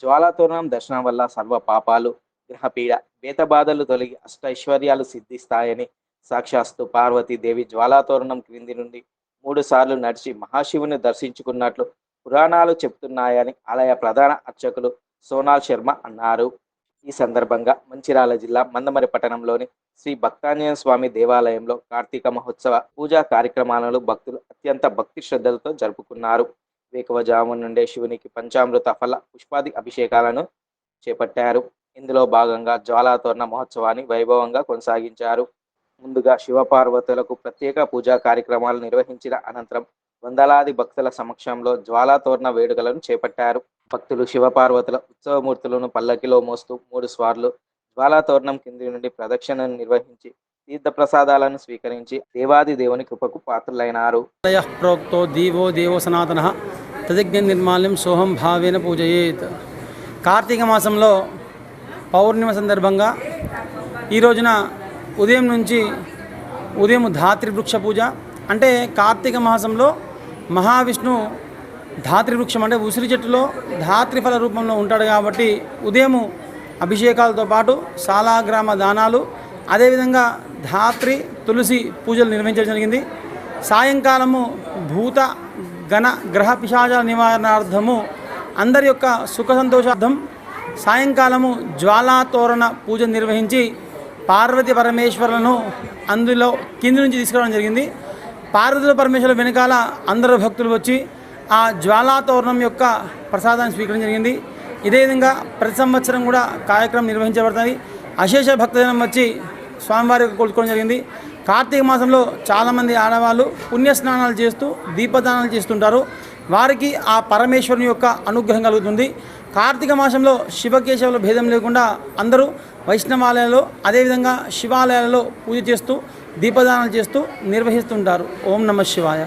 జ్వాలాతోరణం దర్శనం వల్ల సర్వ పాపాలు, గ్రహపీడ, బేతబాధలు తొలగి అష్టైశ్వర్యాలు సిద్ధిస్తాయని సాక్షాత్తు పార్వతీదేవి జ్వాలాతోరణం క్రింది నుండి 3 సార్లు నడిచి మహాశివుని దర్శించుకున్నట్లు పురాణాలు చెప్తున్నాయని ఆలయ ప్రధాన అర్చకులు సోనాల్ శర్మ అన్నారు. ఈ సందర్భంగా మంచిర్యాల జిల్లా మందమరి పట్టణంలోని శ్రీ భక్తాంజనేయ స్వామి దేవాలయంలో కార్తీక మహోత్సవ పూజా కార్యక్రమాలను భక్తులు అత్యంత భక్తి శ్రద్ధలతో జరుపుకున్నారు. వేకువజాము నుండే శివునికి పంచామృత ఫల పుష్పాది అభిషేకాలను చేపట్టారు. ఇందులో భాగంగా జ్వాలాతోరణ మహోత్సవాన్ని వైభవంగా కొనసాగించారు. ముందుగా శివపార్వతులకు ప్రత్యేక పూజా కార్యక్రమాలు నిర్వహించిన అనంతరం వందలాది భక్తుల సమక్షంలో జ్వాలాతోరణ వేడుకలను చేపట్టారు. భక్తులు శివపార్వతుల ఉత్సవమూర్తులను పల్లకిలో మోస్తూ 3 స్వార్లు జ్వాలాతోరణం కింది నుండి ప్రదక్షిణను నిర్వహించి తీర్థ ప్రసాదాలను స్వీకరించి దేవాది దేవుని కృపకు పాత్రులైనారు. ప్రోక్తో దీవో దేవో సనాతన తదిజ్ఞ నిర్మాల్యం సోహం భావేన పూజయేత్. కార్తీక మాసంలో పౌర్ణిమ సందర్భంగా ఈ రోజున ఉదయం ధాత్రి వృక్ష పూజ అంటే కార్తీక మాసంలో మహావిష్ణు ధాత్రి వృక్షం అంటే ఉసిరి చెట్టులో ధాత్రిఫల రూపంలో ఉంటాడు కాబట్టి ఉదయం అభిషేకాలతో పాటు శాలాగ్రామ దానాలు అదేవిధంగా ధాత్రి తులసి పూజలు నిర్వహించడం జరిగింది. సాయంకాలము భూత గణ గ్రహ పిశాచాల నివారణార్థము అందరి యొక్క సుఖ సంతోషార్థం సాయంకాలము జ్వాలాతోరణ పూజ నిర్వహించి పార్వతీ పరమేశ్వరులను అందులో కింది నుంచి తీసుకురావడం జరిగింది. పార్వతీ పరమేశ్వరుల వెనకాల అందరూ భక్తులు వచ్చి ఆ జ్వాలాతోరణం యొక్క ప్రసాదాన్ని స్వీకరించడం జరిగింది. ఇదే విధంగా ప్రతి సంవత్సరం కూడా కార్యక్రమం నిర్వహించబడుతుంది. అశేష భక్తజనం వచ్చి స్వామివారికి కొలుచుకోవడం జరిగింది. కార్తీక మాసంలో చాలామంది ఆడవాళ్ళు పుణ్యస్నానాలు చేస్తూ దీపదానాలు చేస్తుంటారు. వారికి ఆ పరమేశ్వరుని యొక్క అనుగ్రహం కలుగుతుంది. కార్తీక మాసంలో శివకేశవుల భేదం లేకుండా అందరూ వైష్ణవాలయాల్లో అదేవిధంగా శివాలయాలలో పూజ చేస్తూ దీపదానాలు చేస్తూ నిర్వహిస్తుంటారు. ఓం నమః శివాయ.